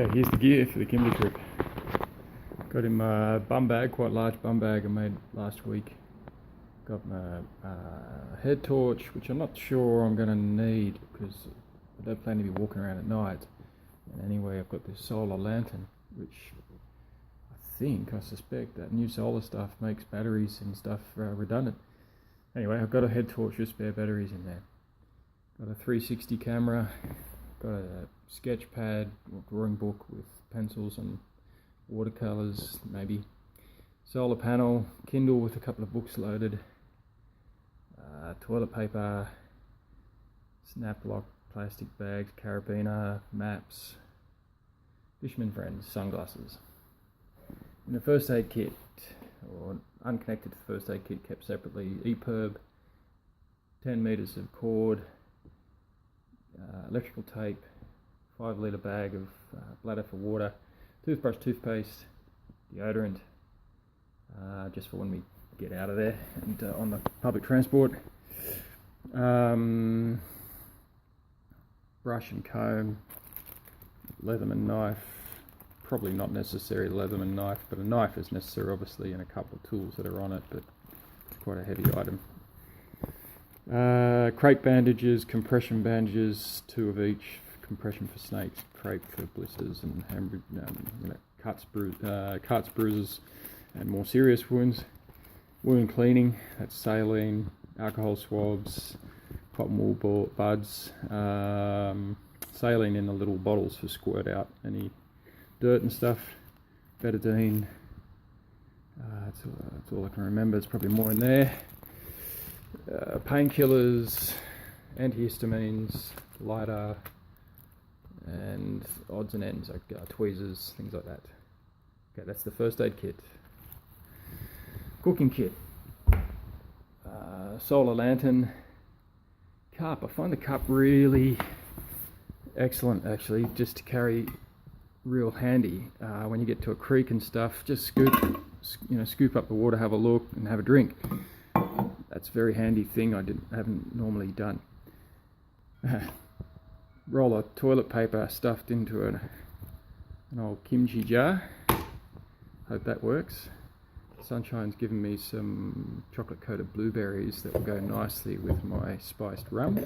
Okay, here's the gear for the Kimberley trip. Got in my bum bag, quite large bum bag I made last week. Got my head torch, which I'm not sure I'm going to need because I don't plan to be walking around at night. And anyway, I've got this solar lantern, which I suspect that new solar stuff makes batteries and stuff redundant. Anyway, I've got a head torch with spare batteries in there. Got a 360 camera, got a sketch pad or drawing book with pencils and watercolors, maybe. Solar panel, Kindle with a couple of books loaded, toilet paper, snap lock, plastic bags, carabiner, maps, fisherman friends, sunglasses. In the first aid kit, or unconnected to the first aid kit, kept separately, EPIRB, 10 meters of cord, electrical tape, 5 litre bag of bladder for water, toothbrush, toothpaste, deodorant, just for when we get out of there and on the public transport, brush and comb, Leatherman knife, probably not necessary Leatherman knife, but a knife is necessary obviously, and a couple of tools that are on it, but it's quite a heavy item. Crepe bandages, compression bandages, 2 of each, compression for snakes, crepe for blisters and cuts, bruises, and more serious wounds. Wound cleaning, that's saline, alcohol swabs, cotton wool buds, saline in the little bottles to squirt out any dirt and stuff, betadine, that's all I can remember, there's probably more in there. Painkillers, antihistamines, lighter, and odds and ends like tweezers, things like that. Okay, that's the first aid kit. Cooking kit, solar lantern, cup. I find the cup really excellent actually, just to carry real handy when you get to a creek and stuff. Just scoop up the water, have a look, and have a drink. That's a very handy thing I haven't normally done. Roll of toilet paper stuffed into an old kimchi jar. Hope that works. Sunshine's given me some chocolate coated blueberries that will go nicely with my spiced rum.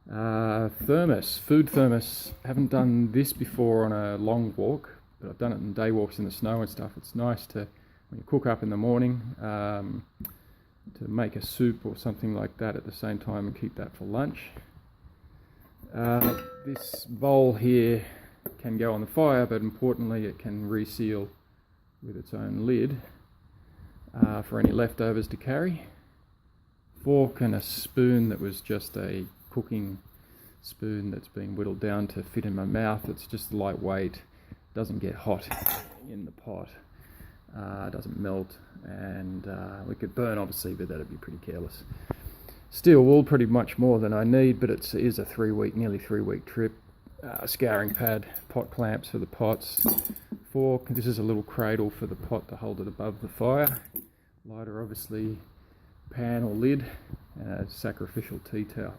Thermos, food thermos. Haven't done this before on a long walk, but I've done it in day walks in the snow and stuff. It's nice to, when you cook up in the morning, to make a soup or something like that at the same time and keep that for lunch. This bowl here can go on the fire, but importantly it can reseal with its own lid for any leftovers to carry. Fork and a spoon that was just a cooking spoon that's been whittled down to fit in my mouth. It's just lightweight, doesn't get hot in the pot, doesn't melt, and we could burn obviously, but that'd be pretty careless. Steel wool, pretty much more than I need, but it is a nearly three week trip. Scouring pad, pot clamps for the pots, fork, this is a little cradle for the pot to hold it above the fire, lighter obviously, pan or lid, and a sacrificial tea towel.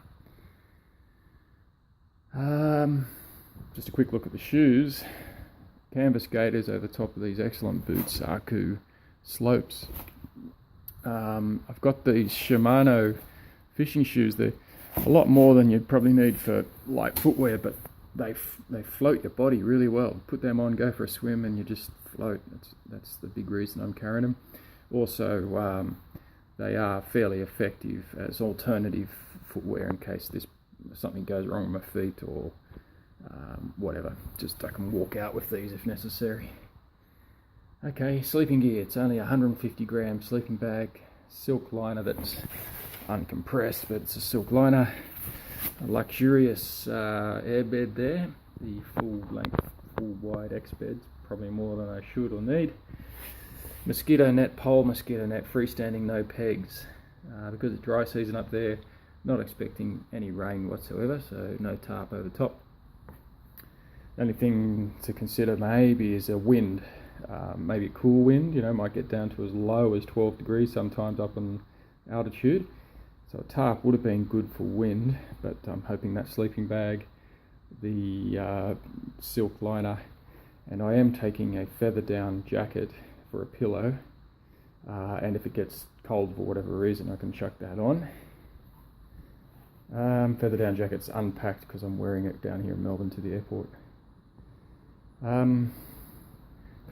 Just a quick look at the shoes. Canvas gaiters over top of these excellent boots, Aku slopes. I've got these Shimano fishing shoes. They're a lot more than you'd probably need for light footwear, but they float your body really well. Put them on, go for a swim, and you just float. That's the big reason I'm carrying them. Also, they are fairly effective as alternative footwear in case something goes wrong with my feet or whatever. Just I can walk out with these if necessary. Okay, sleeping gear. It's only 150 gram sleeping bag, silk liner that's uncompressed, but it's a silk liner. A luxurious airbed there, the full length, full wide X beds, probably more than I should or need. Mosquito net pole, mosquito net freestanding, no pegs. Because it's dry season up there, not expecting any rain whatsoever, so no tarp over top. The only thing to consider maybe is a wind, maybe a cool wind, might get down to as low as 12 degrees sometimes up in altitude. So a tarp would have been good for wind, but I'm hoping that sleeping bag the silk liner, and I am taking a feather down jacket for a pillow, and if it gets cold for whatever reason I can chuck that on. Feather down jacket's unpacked because I'm wearing it down here in Melbourne to the airport.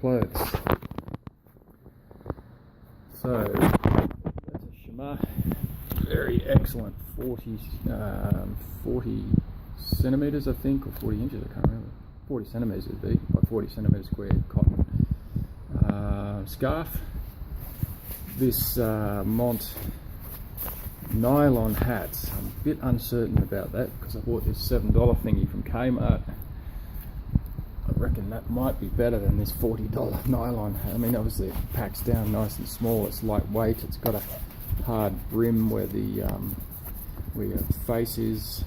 Clothes. So that's a Shima, very excellent 40 centimeters, I think, or 40 inches, I can't remember. 40 centimeters would be, like 40 centimeters square cotton scarf. This Mont nylon hats. I'm a bit uncertain about that because I bought this $7 thingy from Kmart. I reckon that might be better than this $40 nylon hat. I mean, obviously it packs down nice and small, it's lightweight, it's got a hard brim where where your face is,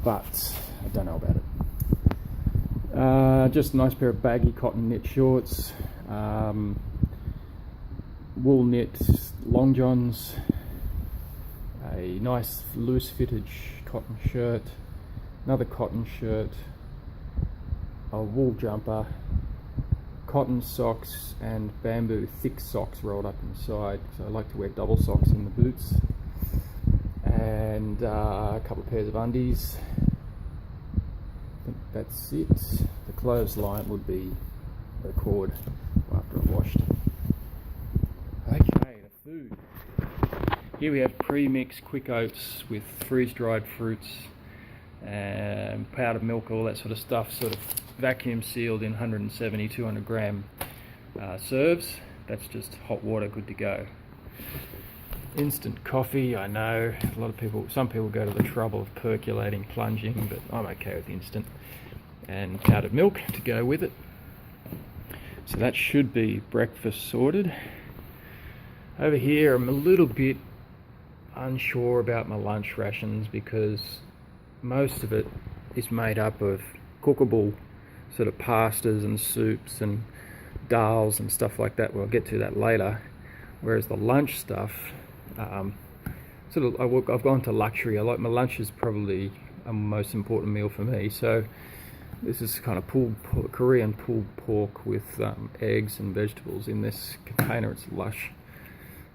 but I don't know about it. Just a nice pair of baggy cotton knit shorts, wool knit long johns, a nice loose fitted cotton shirt, another cotton shirt, a wool jumper, cotton socks and bamboo thick socks rolled up inside, so I like to wear double socks in the boots, and a couple of pairs of undies. I think that's it. The clothesline would be the cord after I've washed. Okay, the food. Here we have pre-mixed quick oats with freeze-dried fruits and powdered milk, all that sort of stuff, sort of vacuum sealed in 170, 200 gram serves. That's just hot water, good to go. Instant coffee, I know some people go to the trouble of percolating, plunging, but I'm okay with instant. And powdered milk to go with it. So that should be breakfast sorted. Over here I'm a little bit unsure about my lunch rations because most of it is made up of cookable sort of pastas and soups and dals and stuff like that. We'll get to that later. Whereas the lunch stuff, I've gone to luxury. I like my lunch is probably a most important meal for me. So this is kind of Korean pulled pork with eggs and vegetables in this container. It's lush.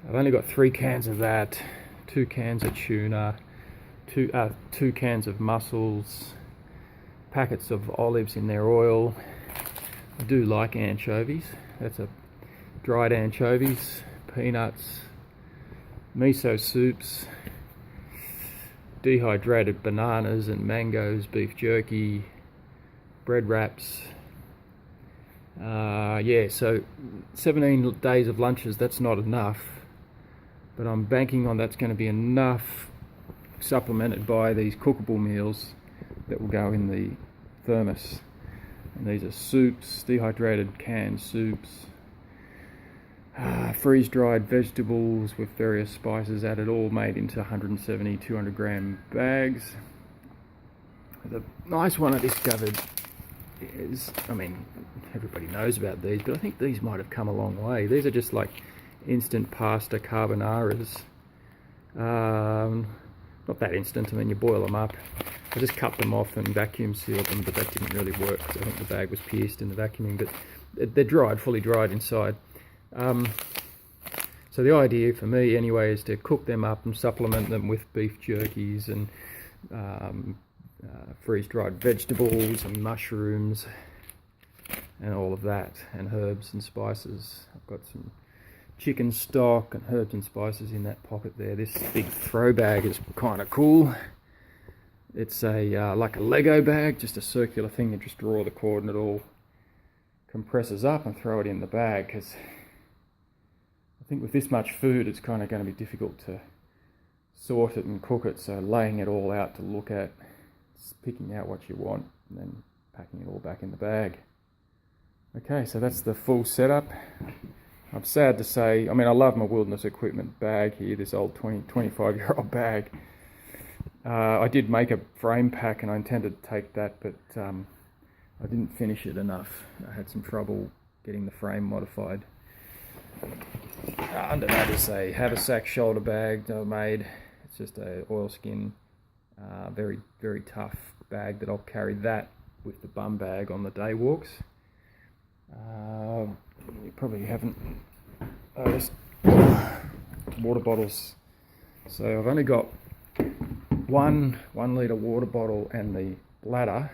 I've only got 3 cans of that, 2 cans of tuna, 2 cans of mussels, packets of olives in their oil. I do like anchovies. That's a dried anchovies, peanuts, miso soups, dehydrated bananas and mangoes, beef jerky, bread wraps. Yeah, so 17 days of lunches, that's not enough, but I'm banking on that's going to be enough, supplemented by these cookable meals that will go in the thermos. And these are soups, dehydrated canned soups, freeze-dried vegetables with various spices added, all made into 170, 200 gram bags. The nice one I discovered is, I mean, everybody knows about these, but I think these might have come a long way. These are just like instant pasta carbonaras. Not that instant, I mean, you boil them up. I just cut them off and vacuum sealed them, but that didn't really work because I think the bag was pierced in the vacuuming, but they're dried, fully dried inside. So the idea for me anyway is to cook them up and supplement them with beef jerkies and freeze-dried vegetables and mushrooms and all of that, and herbs and spices. I've got some chicken stock and herbs and spices in that pocket there. This big throw bag is kind of cool. It's a like a Lego bag, just a circular thing. You just draw the cord and it all compresses up and throw it in the bag, because I think with this much food it's kind of going to be difficult to sort it and cook it, so laying it all out to look at, picking out what you want and then packing it all back in the bag. Okay, so that's the full setup. I'm sad to say, I mean, I love my wilderness equipment bag here, this old 25-year-old bag. I did make a frame pack and I intended to take that, but I didn't finish it enough. I had some trouble getting the frame modified. Under that is a haversack shoulder bag that I made. It's just a oilskin, very, very tough bag that I'll carry that with the bum bag on the day walks. You probably haven't noticed water bottles. So I've only got one 1 litre water bottle and the bladder